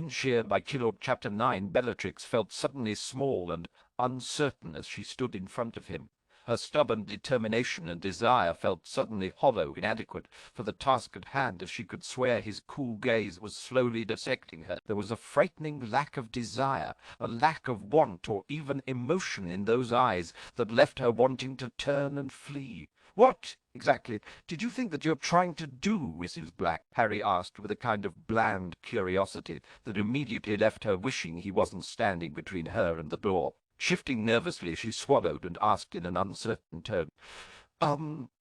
Shear by Chilord Chapter 9. Bellatrix felt suddenly small and uncertain as she stood in front of him. Her stubborn determination and desire felt suddenly hollow, inadequate for the task at hand, as she could swear his cool gaze was slowly dissecting her. There was a frightening lack of desire, a lack of want or even emotion in those eyes that left her wanting to turn and flee. "What, exactly, did you think that you're trying to do, Mrs. Black?" Harry asked with a kind of bland curiosity that immediately left her wishing he wasn't standing between her and the door. Shifting nervously, she swallowed and asked in an uncertain tone,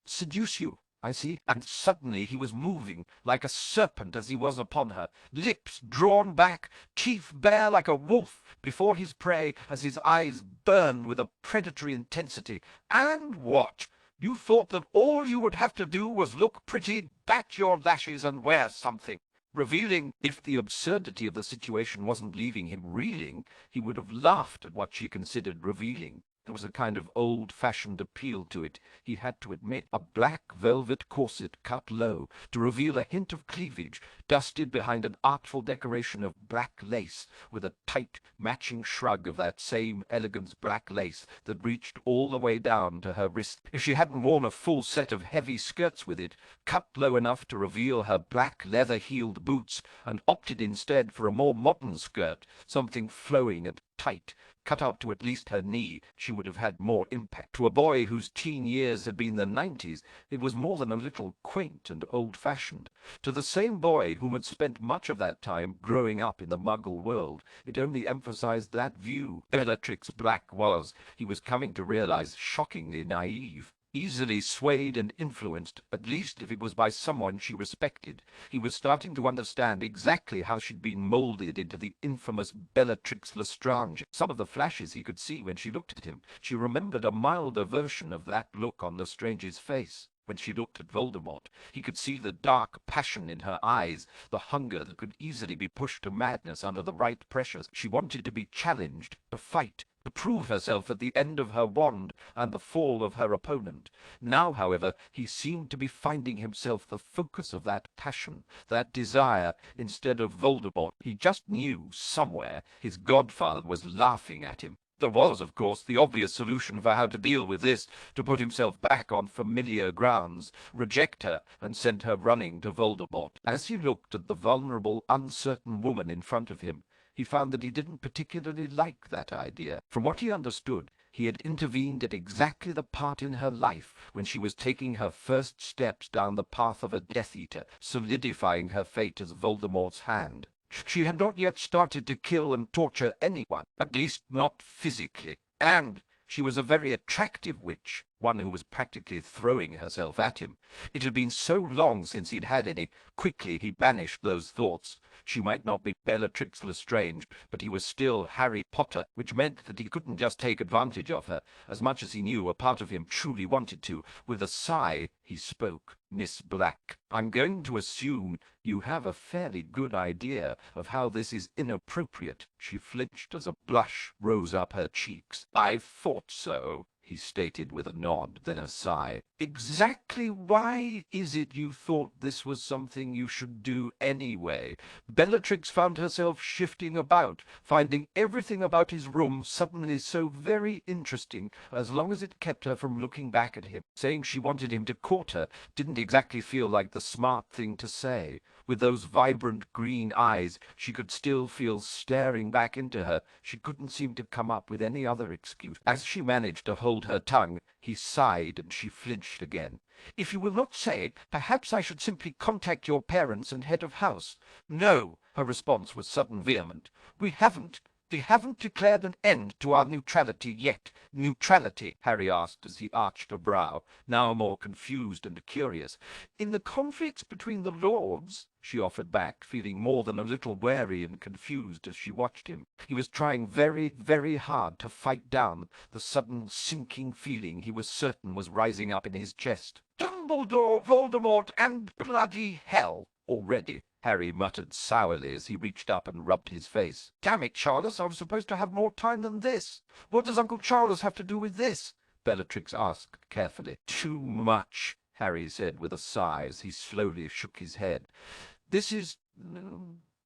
Seduce you, I see." And suddenly he was moving like a serpent as he was upon her, lips drawn back, teeth bare like a wolf before his prey, as his eyes burned with a predatory intensity. "And what? You thought that all you would have to do was look pretty, bat your lashes, and wear something." Revealing, if the absurdity of the situation wasn't leaving him reeling, he would have laughed at what she considered revealing. There was a kind of old-fashioned appeal to it, he had to admit. A black velvet corset cut low, to reveal a hint of cleavage, dusted behind an artful decoration of black lace, with a tight, matching shrug of that same elegant black lace that reached all the way down to her wrist. If she hadn't worn a full set of heavy skirts with it, cut low enough to reveal her black leather-heeled boots, and opted instead for a more modern skirt, something flowing and tight, cut out to at least her knee, she would have had more impact. To a boy whose teen years had been the 90s, it was more than a little quaint and old-fashioned. To the same boy whom had spent much of that time growing up in the muggle world, it only emphasized that view. Bellatrix Black was, he was coming to realize, shockingly naive. Easily swayed and influenced, at least if it was by someone she respected. He was starting to understand exactly how she'd been molded into the infamous Bellatrix Lestrange. Some of the flashes he could see when she looked at him. She remembered a milder version of that look on Lestrange's face. When she looked at Voldemort, he could see the dark passion in her eyes, the hunger that could easily be pushed to madness under the right pressures. She wanted to be challenged, to fight, to prove herself at the end of her wand and the fall of her opponent. Now, however, he seemed to be finding himself the focus of that passion, that desire, instead of Voldemort. He just knew, somewhere, his godfather was laughing at him. There was, of course, the obvious solution for how to deal with this, to put himself back on familiar grounds, reject her, and send her running to Voldemort. As he looked at the vulnerable, uncertain woman in front of him, he found that he didn't particularly like that idea. From what he understood, he had intervened at exactly the part in her life when she was taking her first steps down the path of a Death Eater, solidifying her fate as Voldemort's hand. She had not yet started to kill and torture anyone, at least not physically, and she was a very attractive witch, one who was practically throwing herself at him. It had been so long since he'd had any. Quickly he banished those thoughts. She might not be Bellatrix Lestrange, but he was still Harry Potter, which meant that he couldn't just take advantage of her, as much as he knew a part of him truly wanted to. With a sigh, he spoke. "Miss Black, I'm going to assume you have a fairly good idea of how this is inappropriate." She flinched as a blush rose up her cheeks. "I thought so," he stated with a nod, then a sigh. "Exactly why is it you thought this was something you should do anyway?" Bellatrix found herself shifting about, finding everything about his room suddenly so very interesting, as long as it kept her from looking back at him. Saying she wanted him to court her didn't exactly feel like the smart thing to say. With those vibrant green eyes she could still feel staring back into her, she couldn't seem to come up with any other excuse. As she managed to hold her tongue, he sighed and she flinched again. "If you will not say, perhaps I should simply contact your parents and head of house." "No," her response was sudden, vehement. We haven't declared an end to our neutrality yet." "Neutrality?" Harry asked as he arched a brow, now more confused and curious. "In the conflicts between the lords," she offered back, feeling more than a little wary and confused as she watched him. He was trying very, very hard to fight down the sudden sinking feeling he was certain was rising up in his chest. "Dumbledore, Voldemort, and bloody hell already," Harry muttered sourly as he reached up and rubbed his face. "Damn it, Charles, I was supposed to have more time than this." "What does Uncle Charles have to do with this?" Bellatrix asked carefully. "Too much," Harry said with a sigh as he slowly shook his head. "This is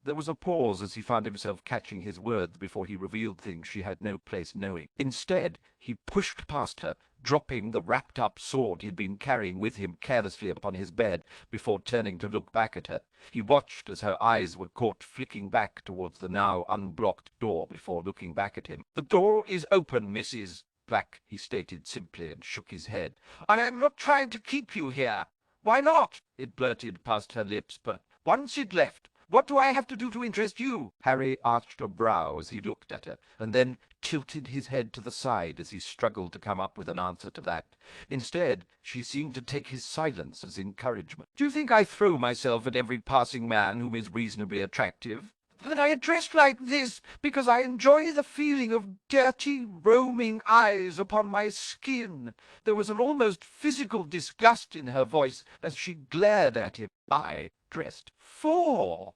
There was a pause as he found himself catching his words before he revealed things she had no place knowing. Instead, he pushed past her, dropping the wrapped-up sword he had been carrying with him carelessly upon his bed before turning to look back at her. He watched as her eyes were caught flicking back towards the now unblocked door before looking back at him. "The door is open, Mrs. Black," he stated simply, and shook his head. "I am not trying to keep you here." "Why not?" it blurted past her lips, but once it left, "what do I have to do to interest you?" Harry arched a brow as he looked at her, and then tilted his head to the side as he struggled to come up with an answer to that. Instead, she seemed to take his silence as encouragement. "Do you think I throw myself at every passing man whom is reasonably attractive? That I dress like this because I enjoy the feeling of dirty, roaming eyes upon my skin." There was an almost physical disgust in her voice as she glared at him. "I dressed for?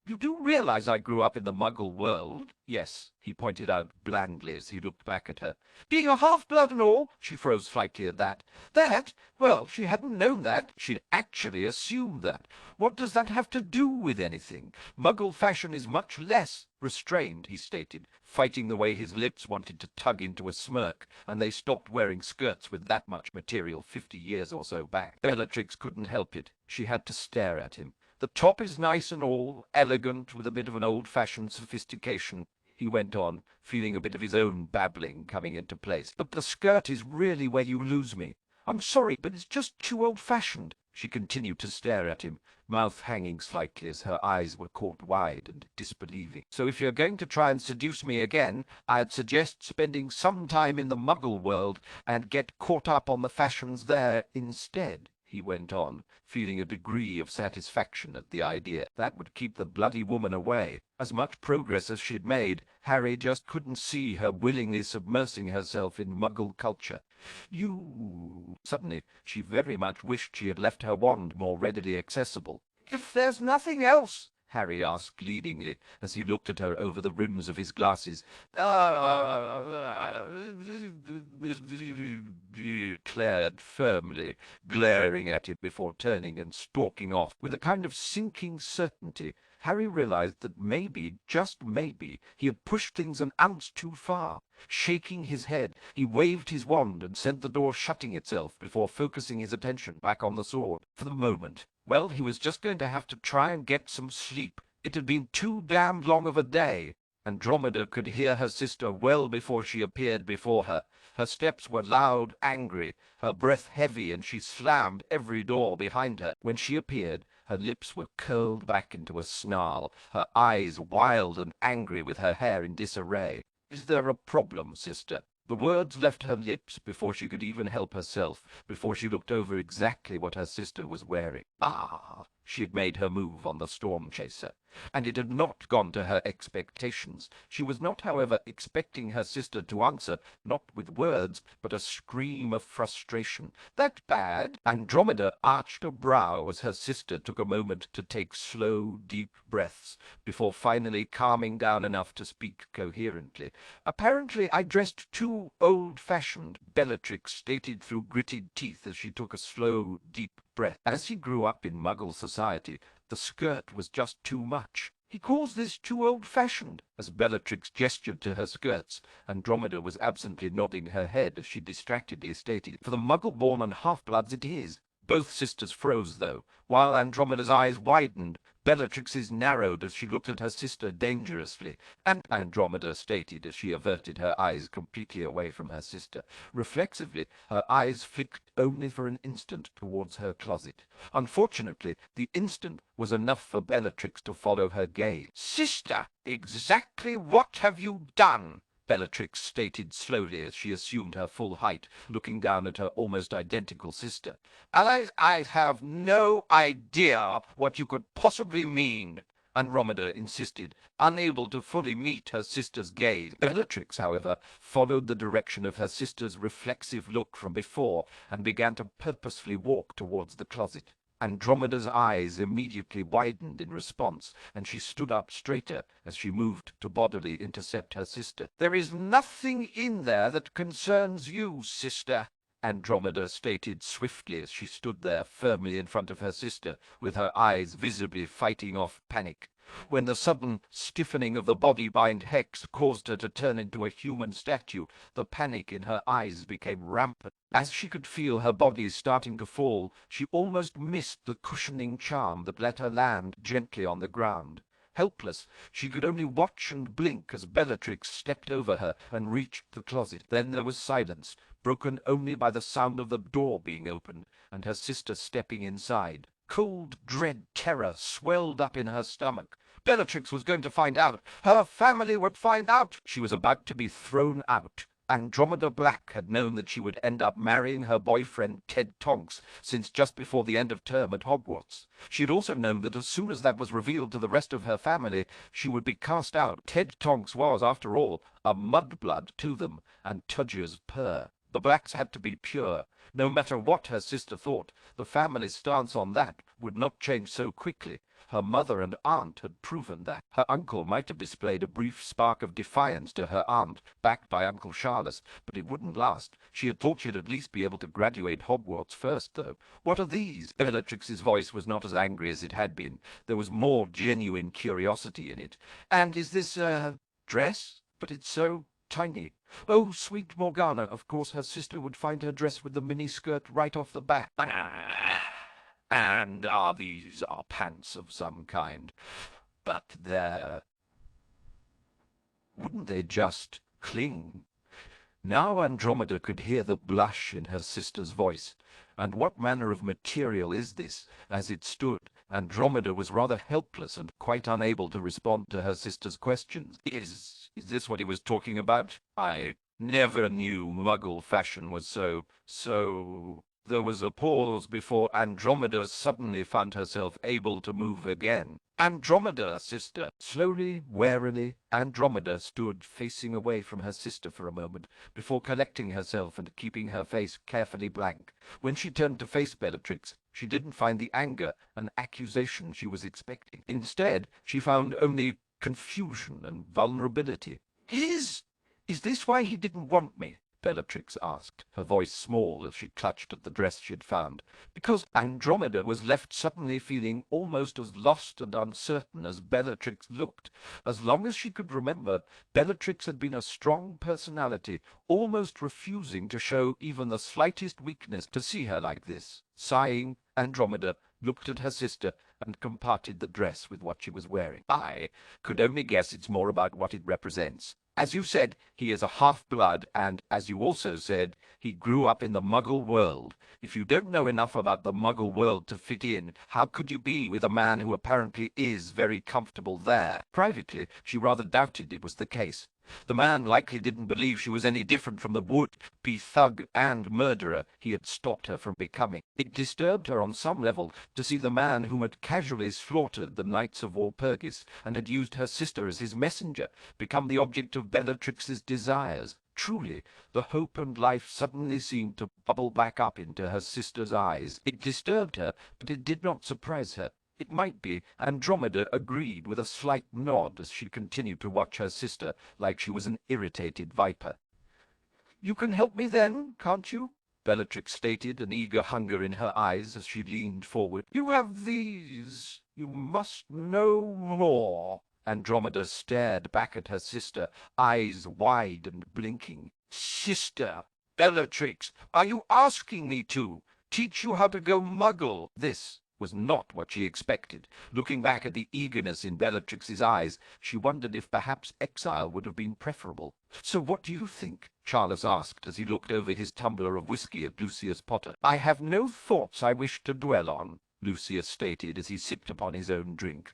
You do realize I grew up in the muggle world?" "Yes," he pointed out blandly as he looked back at her. "Being a half-blood and all?" She froze slightly at that. "That? Well, she hadn't known that. She'd actually assumed that. What does that have to do with anything? Muggle fashion is much less restrained," he stated, fighting the way his lips wanted to tug into a smirk, and they stopped wearing skirts with that much material 50 years or so back. Bellatrix couldn't help it. She had to stare at him. "The top is nice and all, elegant, with a bit of an old-fashioned sophistication," he went on, feeling a bit of his own babbling coming into place. "But the skirt is really where you lose me. I'm sorry, but it's just too old-fashioned." She continued to stare at him, mouth hanging slightly as her eyes were caught wide and disbelieving. "So if you're going to try and seduce me again, I'd suggest spending some time in the muggle world and get caught up on the fashions there instead," he went on, feeling a degree of satisfaction at the idea. That would keep the bloody woman away. As much progress as she'd made, Harry just couldn't see her willingly submersing herself in muggle culture. Suddenly, she very much wished she had left her wand more readily accessible. "If there's nothing else," Harry asked pleadingly, as he looked at her over the rims of his glasses. Declared firmly, glaring at it before turning and stalking off. With a kind of sinking certainty, Harry realized that maybe, just maybe, he had pushed things an ounce too far. Shaking his head, he waved his wand and sent the door shutting itself before focusing his attention back on the sword. For the moment, well, he was just going to have to try and get some sleep. It had been too damned long of a day. Andromeda could hear her sister well before she appeared before her. Her steps were loud, angry, her breath heavy, and she slammed every door behind her. When she appeared, her lips were curled back into a snarl, her eyes wild and angry with her hair in disarray. "Is there a problem, sister?" The words left her lips before she could even help herself, before she looked over exactly what her sister was wearing. She had made her move on the storm chaser, and it had not gone to her expectations. She was not, however, expecting her sister to answer, not with words, but a scream of frustration. "That bad?" Andromeda arched a brow as her sister took a moment to take slow, deep breaths, before finally calming down enough to speak coherently. "Apparently I dressed too old-fashioned," Bellatrix stated through gritted teeth as she took a slow, deep breath. As he grew up in Muggle society, the skirt was just too much. "He calls this too old-fashioned." As Bellatrix gestured to her skirts, Andromeda was absently nodding her head as she distractedly stated, "For the Muggle-born and half-bloods it is." Both sisters froze, though. While Andromeda's eyes widened, Bellatrix's narrowed as she looked at her sister dangerously, and Andromeda stated as she averted her eyes completely away from her sister. Reflexively, her eyes flicked only for an instant towards her closet. Unfortunately, the instant was enough for Bellatrix to follow her gaze. "Sister, exactly what have you done?" Bellatrix stated slowly as she assumed her full height, looking down at her almost identical sister. I have no idea what you could possibly mean," Andromeda insisted, unable to fully meet her sister's gaze. Bellatrix, however, followed the direction of her sister's reflexive look from before, and began to purposefully walk towards the closet. Andromeda's eyes immediately widened in response, and she stood up straighter as she moved to bodily intercept her sister. "There is nothing in there that concerns you, sister." Andromeda stated swiftly as she stood there firmly in front of her sister, with her eyes visibly fighting off panic. When the sudden stiffening of the body-bind hex caused her to turn into a human statue, the panic in her eyes became rampant. As she could feel her body starting to fall, she almost missed the cushioning charm that let her land gently on the ground. Helpless, she could only watch and blink as Bellatrix stepped over her and reached the closet. Then there was silence, broken only by the sound of the door being opened and her sister stepping inside. Cold, dread terror swelled up in her stomach. Bellatrix was going to find out. Her family would find out. She was about to be thrown out. Andromeda Black had known that she would end up marrying her boyfriend Ted Tonks since just before the end of term at Hogwarts. She had also known that as soon as that was revealed to the rest of her family, she would be cast out. Ted Tonks was, after all, a mudblood to them, and Tudger's purr. The Blacks had to be pure. No matter what her sister thought, the family's stance on that would not change so quickly. Her mother and aunt had proven that. Her uncle might have displayed a brief spark of defiance to her aunt, backed by Uncle Charles, but it wouldn't last. She had thought she'd at least be able to graduate Hogwarts first, though. What are these? Bellatrix's voice was not as angry as it had been. There was more genuine curiosity in it. And is this a dress? But it's so tiny. Oh, sweet Morgana. Of course her sister would find her dress with the mini-skirt right off the back. And these are pants of some kind. But wouldn't they just cling? Now Andromeda could hear the blush in her sister's voice. And what manner of material is this? As it stood, Andromeda was rather helpless and quite unable to respond to her sister's questions. Is this what he was talking about? I never knew Muggle fashion was so... There was a pause before Andromeda suddenly found herself able to move again. Andromeda, sister! Slowly, warily, Andromeda stood facing away from her sister for a moment, before collecting herself and keeping her face carefully blank. When she turned to face Bellatrix, she didn't find the anger and accusation she was expecting. Instead, she found only confusion and vulnerability. Is this why he didn't want me? Bellatrix asked, her voice small as she clutched at the dress she had found. Because Andromeda was left suddenly feeling almost as lost and uncertain as Bellatrix looked. As long as she could remember, Bellatrix had been a strong personality, almost refusing to show even the slightest weakness. To see her like this, sighing, Andromeda looked at her sister and comparted the dress with what she was wearing. I could only guess it's more about what it represents. As you said, he is a half-blood, and, as you also said, he grew up in the Muggle world. If you don't know enough about the Muggle world to fit in, how could you be with a man who apparently is very comfortable there? Privately, she rather doubted it was the case. The man likely didn't believe she was any different from the would-be thug and murderer he had stopped her from becoming. It disturbed her on some level to see the man whom had casually slaughtered the Knights of Walpurgis and had used her sister as his messenger become the object of Bellatrix's desires. Truly, the hope and life suddenly seemed to bubble back up into her sister's eyes. It disturbed her, but it did not surprise her. It might be. Andromeda agreed with a slight nod as she continued to watch her sister like she was an irritated viper. "You can help me then, can't you?" Bellatrix stated, an eager hunger in her eyes as she leaned forward. "You have these. You must know more." Andromeda stared back at her sister, eyes wide and blinking. "Sister! Bellatrix! Are you asking me to? Teach you how to go Muggle?" This was not what she expected. Looking back at the eagerness in Bellatrix's eyes, she wondered if perhaps exile would have been preferable. "So what do you think?" Charles asked as he looked over his tumbler of whiskey at Lucius Potter. "I have no thoughts I wish to dwell on," Lucius stated as he sipped upon his own drink.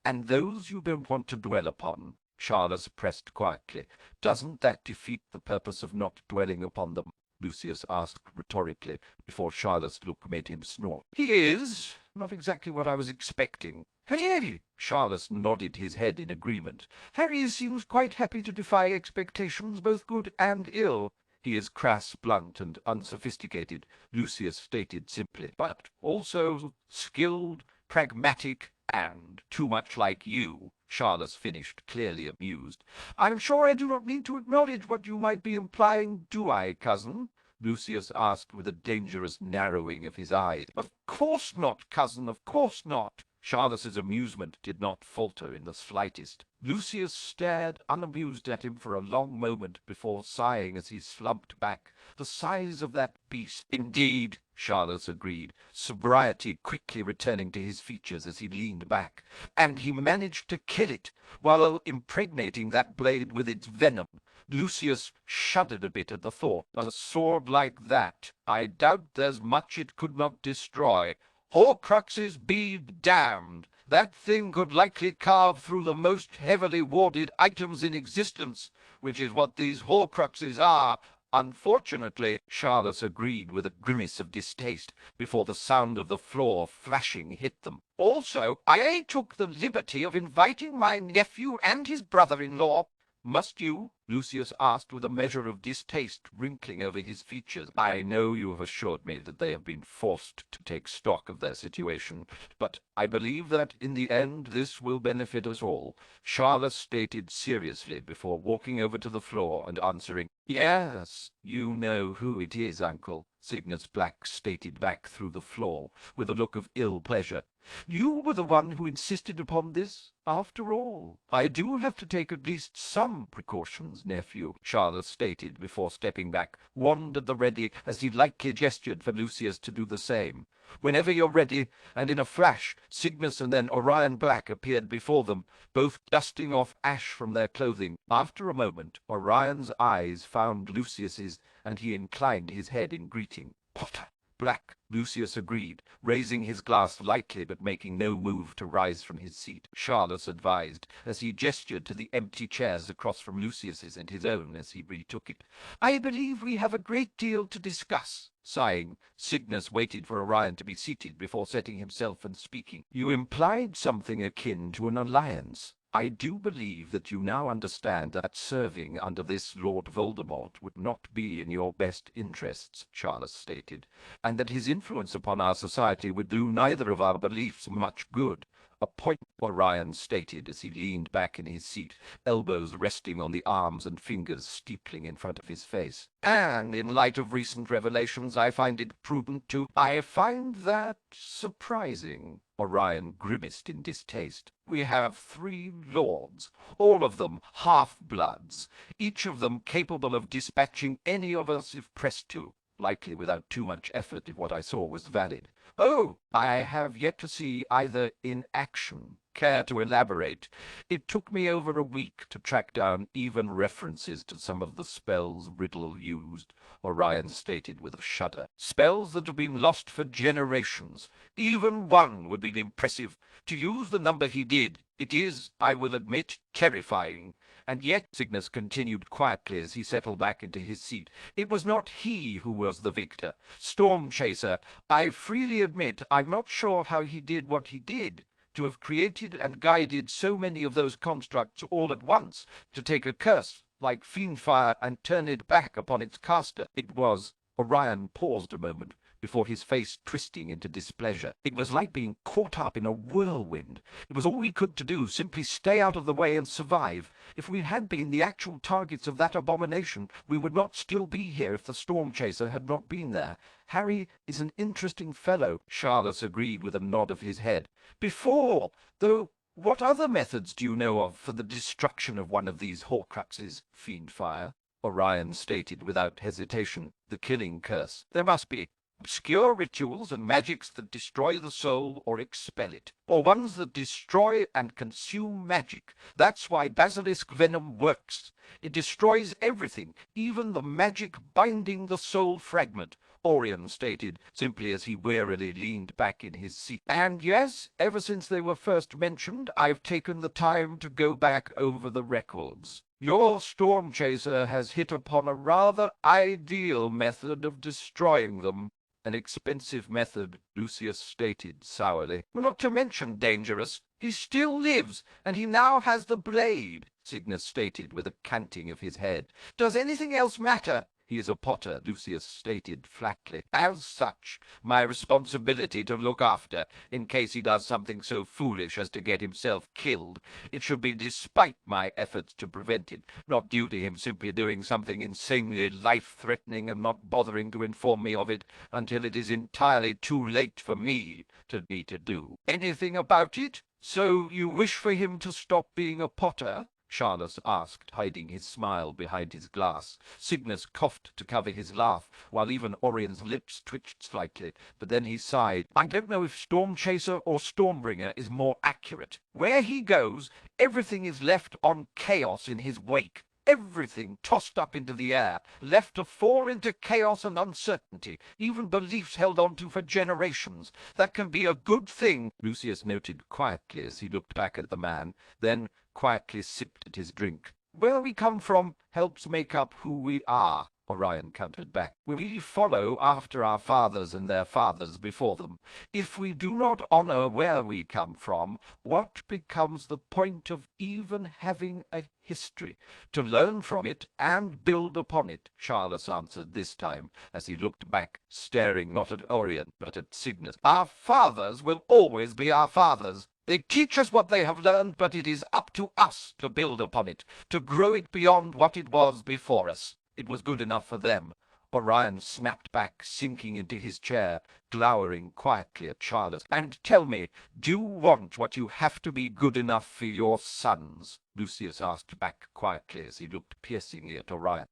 "And those you don't want to dwell upon," Charles pressed quietly. "Doesn't that defeat the purpose of not dwelling upon them?" Lucius asked rhetorically, before Charlotte's look made him snort. "He is. Not exactly what I was expecting." "Harry!" Charles nodded his head in agreement. "Harry seems quite happy to defy expectations, both good and ill." "He is crass, blunt, and unsophisticated," Lucius stated simply, "but also skilled, pragmatic, and too much like you." Charles finished, clearly amused. "I'm sure I do not need to acknowledge what you might be implying, do I, cousin?" Lucius asked with a dangerous narrowing of his eyes. Of course not, cousin, of course not. Charlotte's amusement did not falter in the slightest. Lucius stared unamused at him for a long moment before sighing as he slumped back. The size of that beast, indeed, Charlotte agreed, sobriety quickly returning to his features as he leaned back. And he managed to kill it, while impregnating that blade with its venom. Lucius shuddered a bit at the thought. A sword like that, I doubt there's much it could not destroy. Horcruxes be damned! That thing could likely carve through the most heavily warded items in existence, which is what these Horcruxes are. Unfortunately, Charlotte agreed with a grimace of distaste before the sound of the floor flashing hit them. Also, I took the liberty of inviting my nephew and his brother-in-law. Must you? Lucius asked with a measure of distaste wrinkling over his features. I know you have assured me that they have been forced to take stock of their situation, but I believe that in the end this will benefit us all, Charlotte stated seriously before walking over to the floor and answering, Yes, you know who it is, uncle, Cygnus Black stated back through the floor with a look of ill pleasure. You were the one who insisted upon this, after all. I do have to take at least some precautions, nephew, Charlotte stated before stepping back, wand at the ready as he lightly gestured for Lucius to do the same. Whenever you're ready, and in a flash, Cygnus and then Orion Black appeared before them, both dusting off ash from their clothing. After a moment, Orion's eyes found Lucius's, and he inclined his head in greeting. Potter! Black, Lucius agreed, raising his glass lightly but making no move to rise from his seat. Charlotte advised, as he gestured to the empty chairs across from Lucius's and his own as he retook it. I believe we have a great deal to discuss. Sighing, Cygnus waited for Orion to be seated before setting himself and speaking. You implied something akin to an alliance. I do believe that you now understand that serving under this Lord Voldemort would not be in your best interests, Charles stated, and that his influence upon our society would do neither of our beliefs much good. A point, Orion stated as he leaned back in his seat, elbows resting on the arms and fingers steepling in front of his face. And in light of recent revelations, I find it prudent to— I find that surprising. Orion grimaced in distaste. We have 3 lords, all of them half-bloods, each of them capable of dispatching any of us if pressed to, likely without too much effort if what I saw was valid. Oh, I have yet to see either in action. Care to elaborate? It took me over a week to track down even references to some of the spells Riddle used, Orion stated with a shudder. Spells that have been lost for generations. Even one would be impressive. To use the number he did, it is, I will admit, terrifying. And yet, Cygnus continued quietly as he settled back into his seat, it was not he who was the victor. Stormchaser, I freely admit I'm not sure how he did what he did. To have created and guided so many of those constructs all at once, to take a curse like Fiendfire and turn it back upon its caster. It was— Orion paused a moment, before his face twisting into displeasure. It was like being caught up in a whirlwind. It was all we could to do, simply stay out of the way and survive. If we had been the actual targets of that abomination, we would not still be here if the Stormchaser had not been there. Harry is an interesting fellow, Charles agreed with a nod of his head. Before, though, what other methods do you know of for the destruction of one of these Horcruxes, Fiendfire? Orion stated without hesitation. The killing curse. There must be obscure rituals and magics that destroy the soul or expel it, or ones that destroy and consume magic. That's why basilisk venom works. It destroys everything, even the magic binding the soul fragment, Orion stated, simply as he wearily leaned back in his seat. And yes, ever since they were first mentioned, I've taken the time to go back over the records. Your Stormchaser has hit upon a rather ideal method of destroying them. An expensive method, Lucius stated sourly. Not to mention dangerous. He still lives, and he now has the blade, Cygnus stated with a canting of his head. Does anything else matter? He is a Potter, Lucius stated flatly. As such, my responsibility to look after, in case he does something so foolish as to get himself killed. It should be despite my efforts to prevent it, not due to him simply doing something insanely life-threatening and not bothering to inform me of it until it is entirely too late for me to do anything about it. So you wish for him to stop being a Potter? Charles asked, hiding his smile behind his glass. Cygnus coughed to cover his laugh, while even Orion's lips twitched slightly, but then he sighed. I don't know if Stormchaser or Stormbringer is more accurate. Where he goes, everything is left on chaos in his wake. Everything tossed up into the air, left to fall into chaos and uncertainty, even beliefs held on to for generations. That can be a good thing, Lucius noted quietly as he looked back at the man, then quietly sipped at his drink. Where we come from helps make up who we are, Orion countered back. We follow after our fathers and their fathers before them. If we do not honor where we come from, what becomes the point of even having a history? To learn from it and build upon it, Charles answered this time, as he looked back, staring not at Orion, but at Cygnus. Our fathers will always be our fathers. They teach us what they have learned, but it is up to us to build upon it, to grow it beyond what it was before us. It was good enough for them. Orion snapped back, sinking into his chair, glowering quietly at Charles. And tell me, do you want what you have to be good enough for your sons? Lucius asked back quietly as he looked piercingly at Orion.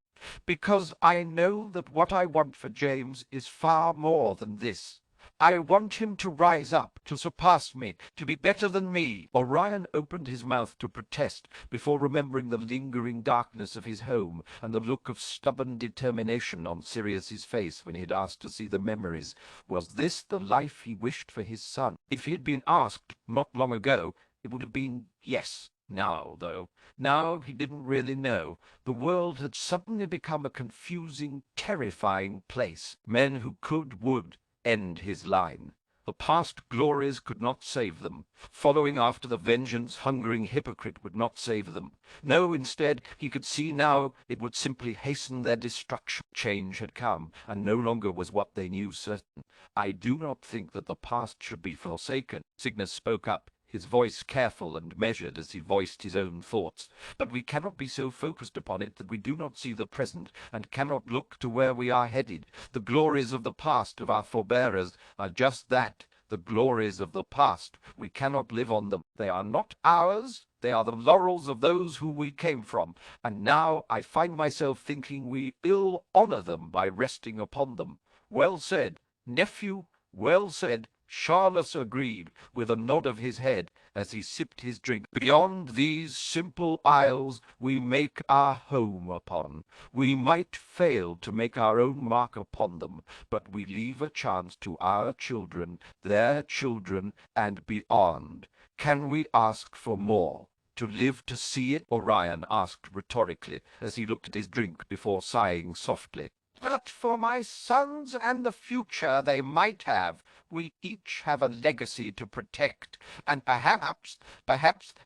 Because I know that what I want for James is far more than this. I want him to rise up, to surpass me, to be better than me. Orion opened his mouth to protest, before remembering the lingering darkness of his home and the look of stubborn determination on Sirius's face when he had asked to see the memories. Was this the life he wished for his son? If he had been asked not long ago, it would have been yes. Now, though, now he didn't really know. The world had suddenly become a confusing, terrifying place. Men who would end his line. The past glories could not save them. Following after the vengeance-hungering hypocrite would not save them. No, instead, he could see now it would simply hasten their destruction. Change had come, and no longer was what they knew certain. I do not think that the past should be forsaken. Cygnus spoke up, his voice careful and measured as he voiced his own thoughts. But we cannot be so focused upon it that we do not see the present, and cannot look to where we are headed. The glories of the past of our forebearers are just that, the glories of the past. We cannot live on them. They are not ours. They are the laurels of those who we came from, and now I find myself thinking we ill honor them by resting upon them. Well said, nephew, well said. Charles agreed, with a nod of his head, as he sipped his drink. Beyond these simple isles we make our home upon. We might fail to make our own mark upon them, but we leave a chance to our children, their children, and beyond. Can we ask for more? To live to see it? Orion asked rhetorically, as he looked at his drink before sighing softly. But for my sons and the future they might have. We each have a legacy to protect, and perhaps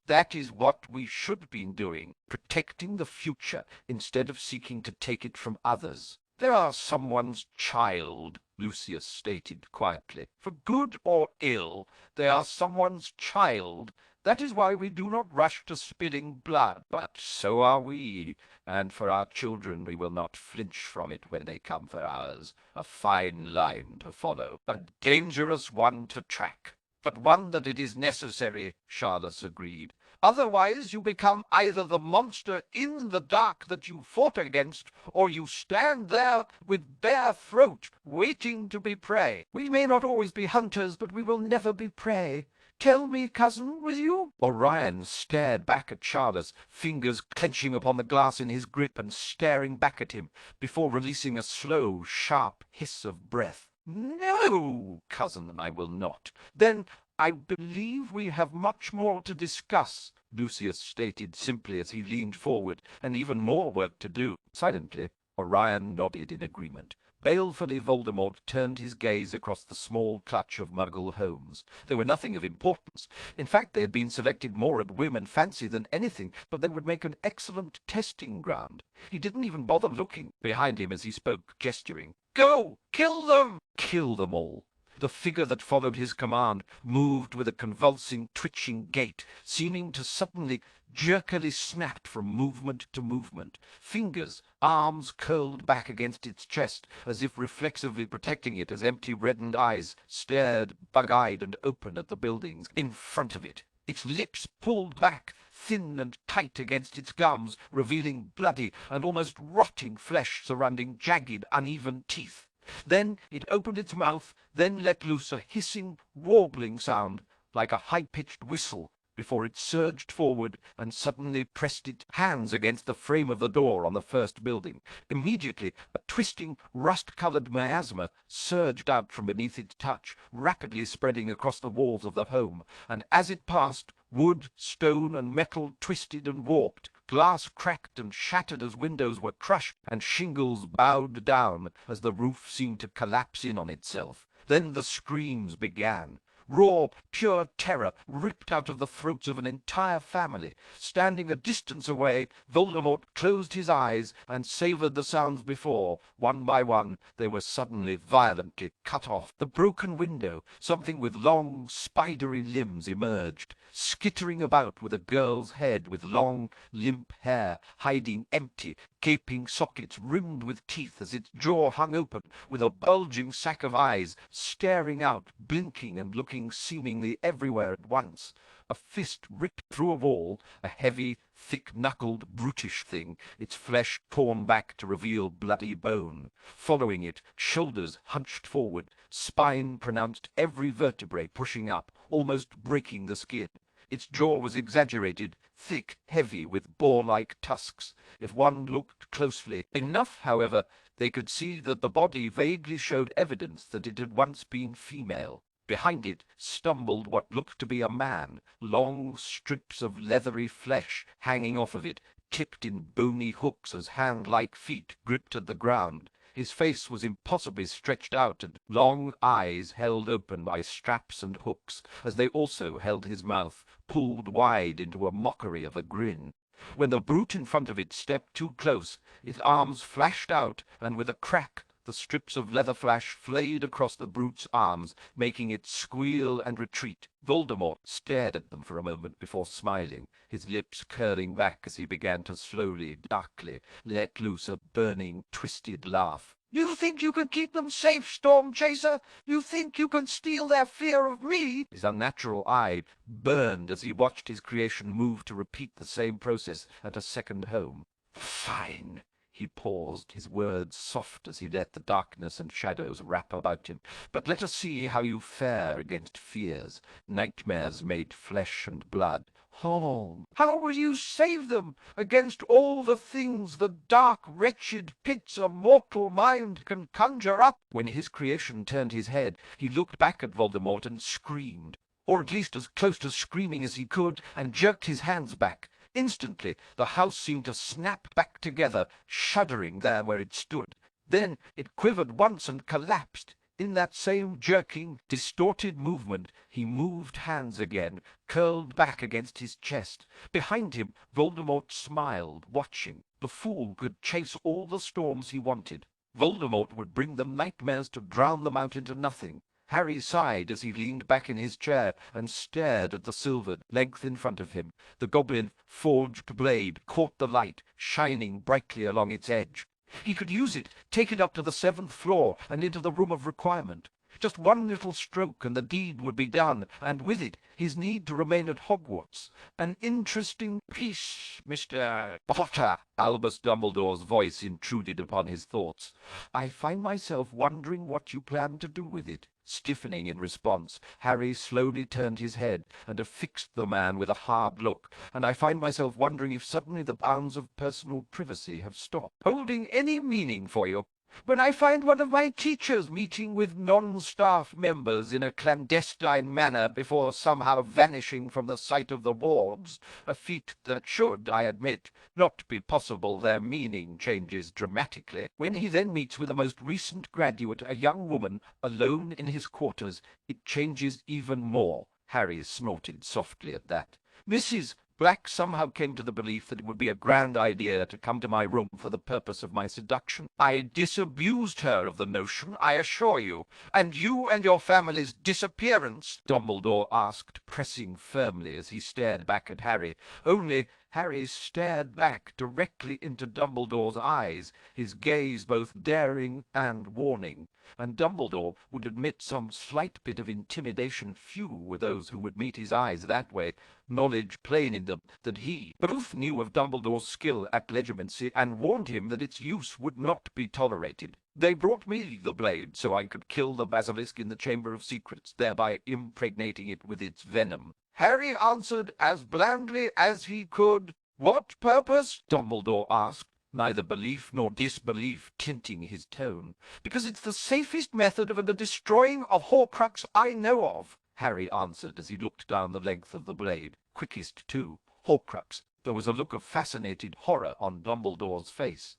that is what we should be doing, protecting the future instead of seeking to take it from others. They are someone's child, Lucius stated quietly. For good or ill, they are someone's child. That is why we do not rush to spilling blood, but so are we, and for our children we will not flinch from it when they come for ours. A fine line to follow, a dangerous one to track, but one that it is necessary, Charles agreed. Otherwise you become either the monster in the dark that you fought against, or you stand there with bare throat, waiting to be prey. We may not always be hunters, but we will never be prey. Tell me, cousin, will you? Orion stared back at Charles, fingers clenching upon the glass in his grip and staring back at him, before releasing a slow, sharp hiss of breath. No, cousin, I will not. Then I believe we have much more to discuss, Lucius stated simply as he leaned forward, and even more work to do. Silently, Orion nodded in agreement. Balefully Voldemort turned his gaze across the small clutch of Muggle homes. They were nothing of importance. In fact, they had been selected more at whim and fancy than anything, but they would make an excellent testing ground. He didn't even bother looking behind him as he spoke, gesturing. "Go! Kill them! Kill them all!" The figure that followed his command moved with a convulsing, twitching gait, seeming to suddenly jerkily snap from movement to movement. Fingers, arms curled back against its chest, as if reflexively protecting it as empty reddened eyes stared bug-eyed and open at the buildings in front of it. Its lips pulled back, thin and tight against its gums, revealing bloody and almost rotting flesh surrounding jagged, uneven teeth. Then it opened its mouth, then let loose a hissing, warbling sound, like a high-pitched whistle, before it surged forward and suddenly pressed its hands against the frame of the door on the first building. Immediately, a twisting, rust-colored miasma surged out from beneath its touch, rapidly spreading across the walls of the home, and as it passed, wood, stone, and metal twisted and warped. Glass cracked and shattered as windows were crushed, and shingles bowed down as the roof seemed to collapse in on itself. Then the screams began. Raw, pure terror ripped out of the throats of an entire family. Standing a distance away, Voldemort closed his eyes and savored the sounds before. One by one, they were suddenly, violently cut off. The broken window, something with long, spidery limbs emerged, skittering about with a girl's head with long, limp hair, hiding empty, gaping sockets rimmed with teeth as its jaw hung open, with a bulging sack of eyes, staring out, blinking and looking seemingly everywhere at once. A fist ripped through a wall, a heavy, thick-knuckled, brutish thing, its flesh torn back to reveal bloody bone. Following it, shoulders hunched forward, spine pronounced, every vertebrae pushing up, almost breaking the skin. Its jaw was exaggerated, thick, heavy, with boar-like tusks. If one looked closely enough, however, they could see that the body vaguely showed evidence that it had once been female. Behind it stumbled what looked to be a man, long strips of leathery flesh hanging off of it, tipped in bony hooks as hand-like feet gripped at the ground. His face was impossibly stretched out, and long eyes held open by straps and hooks, as they also held his mouth, pulled wide into a mockery of a grin. When the brute in front of it stepped too close, its arms flashed out, and with a crack, the strips of leather flash flayed across the brute's arms, making it squeal and retreat. Voldemort stared at them for a moment before smiling, his lips curling back as he began to slowly, darkly, let loose a burning, twisted laugh. "You think you can keep them safe, Storm Chaser? You think you can steal their fear of me?" His unnatural eye burned as he watched his creation move to repeat the same process at a second home. "Fine." He paused, his words soft as he let the darkness and shadows wrap about him. "But let us see how you fare against fears, nightmares made flesh and blood. Oh, how will you save them against all the things the dark, wretched pits a mortal mind can conjure up?" When his creation turned his head, he looked back at Voldemort and screamed, or at least as close to screaming as he could, and jerked his hands back. Instantly, the house seemed to snap back together, shuddering there where it stood. Then it quivered once and collapsed. In that same jerking, distorted movement, he moved hands again, curled back against his chest. Behind him, Voldemort smiled, watching. The fool could chase all the storms he wanted. Voldemort would bring them nightmares to drown them out into nothing. Harry sighed as he leaned back in his chair and stared at the silvered length in front of him. The goblin forged blade caught the light, shining brightly along its edge. He could use it, take it up to the 7th floor and into the room of requirement. Just one little stroke and the deed would be done, and with it his need to remain at Hogwarts. "An interesting piece, Mr. Potter." Albus Dumbledore's voice intruded upon his thoughts. "I find myself wondering what you plan to do with it." Stiffening in response, Harry slowly turned his head and affixed the man with a hard look, "and I find myself wondering if suddenly the bounds of personal privacy have stopped holding any meaning for you. When I find one of my teachers meeting with non-staff members in a clandestine manner before somehow vanishing from the sight of the wards, a feat that should, I admit, not be possible, their meaning changes dramatically. When he then meets with the most recent graduate, a young woman, alone in his quarters, it changes even more. Harry snorted softly at that. Mrs. Black somehow came to the belief that it would be a grand idea to come to my room for the purpose of my seduction. I disabused her of the notion, I assure you. And you and your family's disappearance? Dumbledore asked, pressing firmly as he stared back at Harry. Only Harry stared back directly into Dumbledore's eyes, his gaze both daring and warning. And Dumbledore would admit some slight bit of intimidation. Few were those who would meet his eyes that way, knowledge plain in them that he both knew of Dumbledore's skill at legimancy and warned him that its use would not be tolerated. They brought me the blade so I could kill the basilisk in the Chamber of Secrets, thereby impregnating it with its venom. Harry answered as blandly as he could. What purpose? Dumbledore asked, neither belief nor disbelief tinting his tone. Because it's the safest method of the destroying of Horcrux I know of, Harry answered as he looked down the length of the blade. Quickest, too. Horcrux. There was a look of fascinated horror on Dumbledore's face.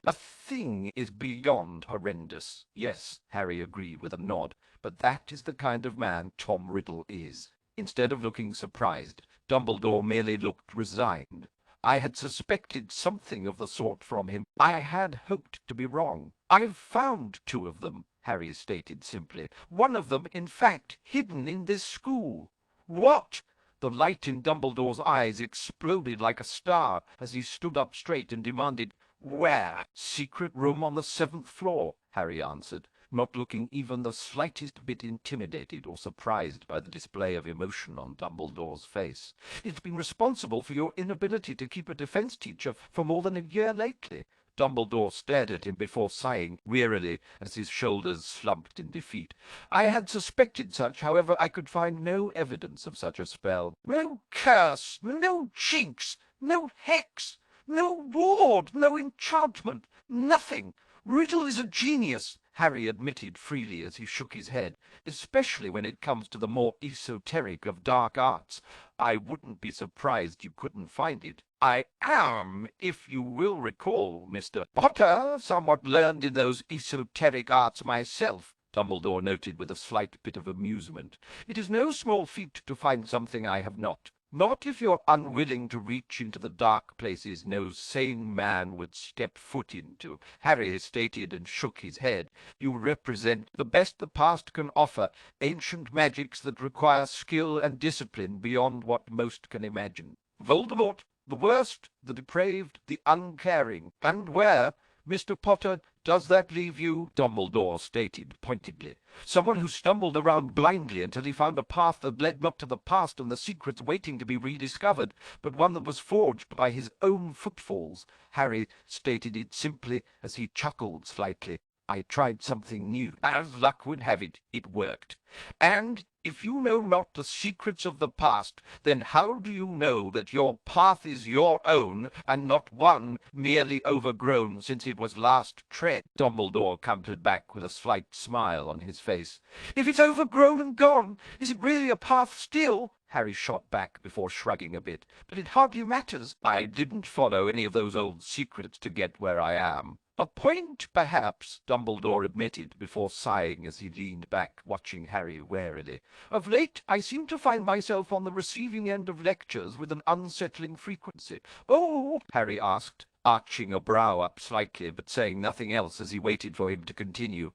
A thing is beyond horrendous. Yes, Harry agreed with a nod, but that is the kind of man Tom Riddle is. Instead of looking surprised, Dumbledore merely looked resigned. I had suspected something of the sort from him. I had hoped to be wrong. I've found 2 of them, Harry stated simply. One of them, in fact, hidden in this school. What? The light in Dumbledore's eyes exploded like a star as he stood up straight and demanded, Where? Secret room on the 7th floor, Harry answered, not looking even the slightest bit intimidated or surprised by the display of emotion on Dumbledore's face. It's been responsible for your inability to keep a defense teacher for more than a year lately. Dumbledore stared at him before sighing wearily as his shoulders slumped in defeat. I had suspected such, however I could find no evidence of such a spell. No curse, no jinx, no hex, no ward, no enchantment, nothing. Riddle is a genius, Harry admitted freely as he shook his head, especially when it comes to the more esoteric of dark arts. I wouldn't be surprised you couldn't find it. I am, if you will recall, Mr. Potter, somewhat learned in those esoteric arts myself, Dumbledore noted with a slight bit of amusement. It is no small feat to find something I have not. Not if you're unwilling to reach into the dark places no sane man would step foot into, Harry stated and shook his head. You represent the best the past can offer, ancient magics that require skill and discipline beyond what most can imagine. Voldemort, the worst, the depraved, the uncaring. And where, Mr. Potter, does that leave you? Dumbledore stated pointedly. Someone who stumbled around blindly until he found a path that led not to the past and the secrets waiting to be rediscovered, but one that was forged by his own footfalls. Harry stated it simply as he chuckled slightly. I tried something new. As luck would have it, it worked. And if you know not the secrets of the past, then how do you know that your path is your own, and not one merely overgrown since it was last tread? Dumbledore countered back with a slight smile on his face. If it's overgrown and gone, is it really a path still? Harry shot back before shrugging a bit. But it hardly matters. I didn't follow any of those old secrets to get where I am. A point, perhaps, Dumbledore admitted before sighing as he leaned back, watching Harry warily. Of late, I seem to find myself on the receiving end of lectures with an unsettling frequency. Oh, Harry asked, arching a brow up slightly, but saying nothing else as he waited for him to continue.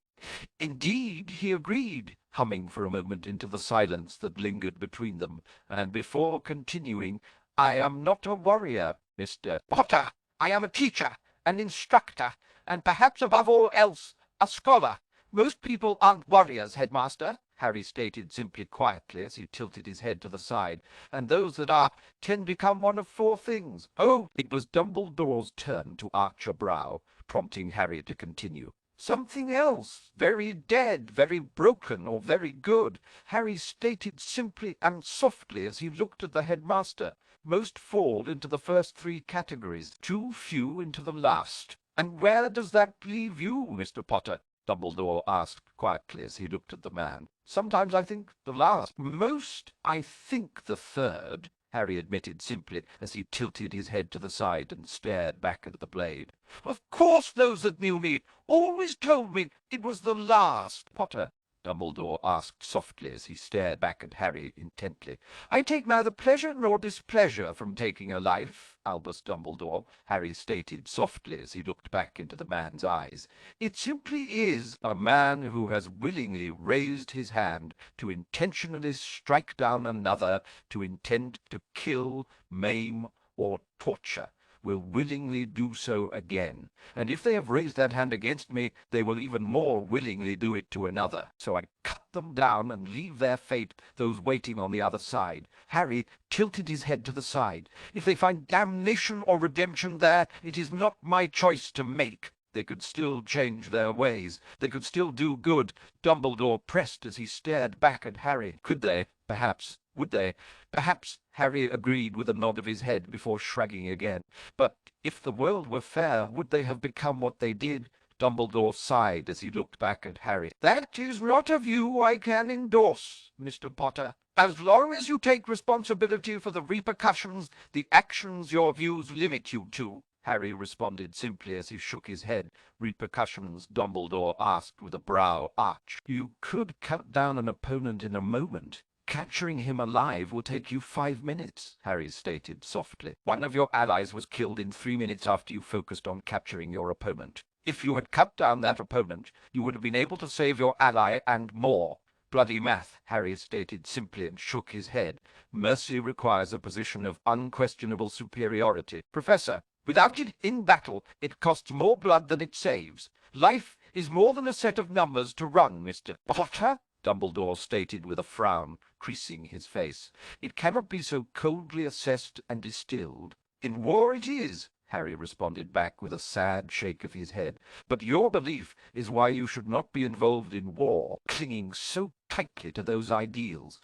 Indeed, he agreed, humming for a moment into the silence that lingered between them, and before continuing, I am not a warrior, Mr. Potter. I am a teacher, an instructor, and perhaps above all else, a scholar. Most people aren't warriors, Headmaster, Harry stated simply quietly as he tilted his head to the side, and those that are tend to become one of 4 things. Oh, it was Dumbledore's turn to arch a brow, prompting Harry to continue. Something else, very dead, very broken, or very good, Harry stated simply and softly as he looked at the headmaster. Most fall into the first 3 categories, too few into the last. "And where does that leave you, Mr. Potter?" Dumbledore asked quietly as he looked at the man. "Sometimes I think the last. Most I think the third," Harry admitted simply as he tilted his head to the side and stared back at the blade. "Of course those that knew me always told me it was the last, Potter," Dumbledore asked softly as he stared back at Harry intently. "I take neither pleasure nor displeasure from taking a life, Albus Dumbledore," Harry stated softly as he looked back into the man's eyes. "It simply is a man who has willingly raised his hand to intentionally strike down another, to intend to kill, maim, or torture, will willingly do so again. And if they have raised that hand against me, they will even more willingly do it to another. So I cut them down and leave their fate, those waiting on the other side." Harry tilted his head to the side. "If they find damnation or redemption there, it is not my choice to make. They could still change their ways. They could still do good." Dumbledore pressed as he stared back at Harry. "Could they? Perhaps. Would they? Perhaps," Harry agreed with a nod of his head before shrugging again. "But if the world were fair, would they have become what they did?" Dumbledore sighed as he looked back at Harry. "That is not a view I can endorse, Mr. Potter. As long as you take responsibility for the repercussions, the actions your views limit you to," Harry responded simply as he shook his head. "Repercussions?" Dumbledore asked with a brow arch. "You could cut down an opponent in a moment. Capturing him alive will take you 5 minutes," Harry stated softly. "One of your allies was killed in 3 minutes after you focused on capturing your opponent. If you had cut down that opponent, you would have been able to save your ally and more." "Bloody math," Harry stated simply and shook his head. "Mercy requires a position of unquestionable superiority. Professor, without it in battle, it costs more blood than it saves. Life is more than a set of numbers to run, Mr. Potter," Dumbledore stated with a frown creasing his face. "It cannot be so coldly assessed and distilled." "In war it is," Harry responded back with a sad shake of his head. "But your belief is why you should not be involved in war, clinging so tightly to those ideals.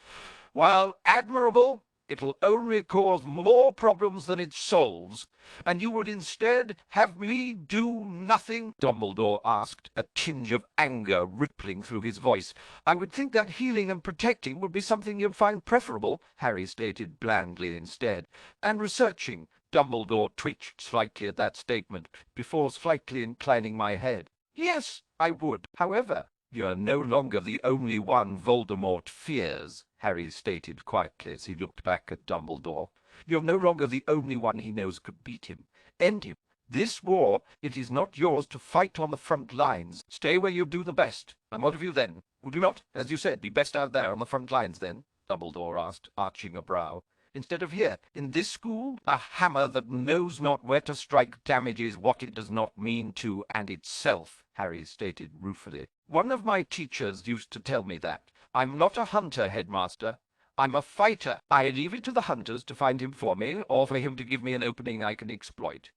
While admirable, it will only cause more problems than it solves. And you would instead have me do nothing?" Dumbledore asked, a tinge of anger rippling through his voice. "I would think that healing and protecting would be something you'd find preferable," Harry stated blandly instead. "And researching." Dumbledore twitched slightly at that statement, before slightly inclining my head. "Yes, I would. However, you're no longer the only one Voldemort fears," Harry stated quietly as he looked back at Dumbledore. "You're no longer the only one he knows could beat him. End him. This war, it is not yours to fight on the front lines. Stay where you do the best. And what of you then? Would you not, as you said, be best out there on the front lines then?" Dumbledore asked, arching a brow. "Instead of here, in this school? A hammer that knows not where to strike damages what it does not mean to and itself," Harry stated ruefully. "One of my teachers used to tell me that. I'm not a hunter, headmaster. I'm a fighter. I leave it to the hunters to find him for me, or for him to give me an opening I can exploit."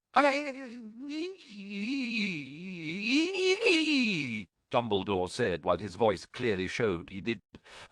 Dumbledore said, while his voice clearly showed he did.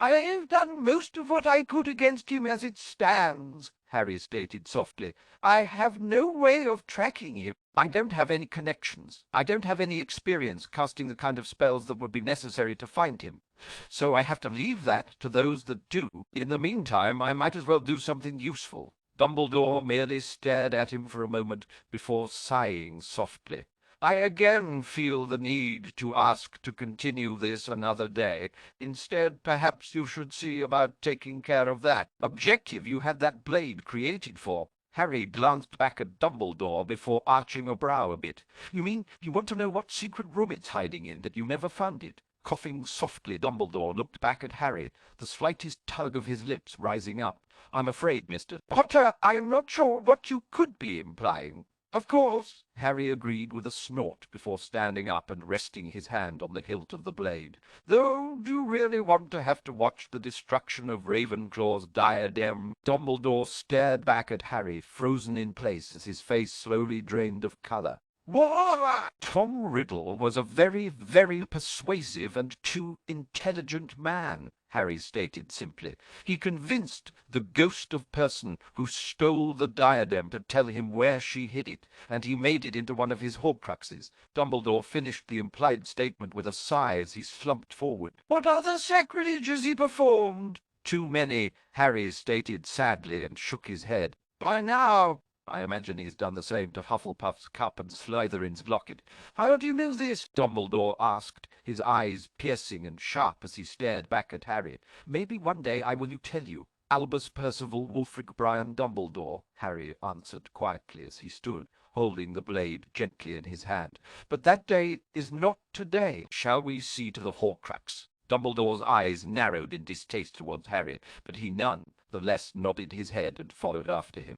"I've done most of what I could against him as it stands," Harry stated softly. "I have no way of tracking him. I don't have any connections. I don't have any experience casting the kind of spells that would be necessary to find him. So I have to leave that to those that do. In the meantime, I might as well do something useful." Dumbledore merely stared at him for a moment before sighing softly. "I again feel the need to ask to continue this another day. Instead, perhaps you should see about taking care of that objective you had that blade created for." Harry glanced back at Dumbledore before arching a brow a bit. "You mean you want to know what secret room it's hiding in, that you never found it?" Coughing softly, Dumbledore looked back at Harry, the slightest tug of his lips rising up. "I'm afraid, Mr. Potter, I am not sure what you could be implying." "Of course," Harry agreed with a snort before standing up and resting his hand on the hilt of the blade. "Though, do you really want to have to watch the destruction of Ravenclaw's diadem?" Dumbledore stared back at Harry, frozen in place as his face slowly drained of colour. "What?" "Tom Riddle was a very, very persuasive and too intelligent man," Harry stated simply. He convinced the ghost of person who stole the diadem to tell him where she hid it, and he made it into one of his Horcruxes. Dumbledore finished the implied statement with a sigh as he slumped forward. What other sacrilege has he performed? Too many, Harry stated sadly and shook his head. By now, I imagine he's done the same to Hufflepuff's cup and Slytherin's locket. How do you know this? Dumbledore asked, his eyes piercing and sharp as he stared back at Harry. Maybe one day I will tell you. Albus Percival Wulfric Brian Dumbledore, Harry answered quietly as he stood, holding the blade gently in his hand. But that day is not today. Shall we see to the Horcrux? Dumbledore's eyes narrowed in distaste towards Harry, but he none the less nodded his head and followed after him.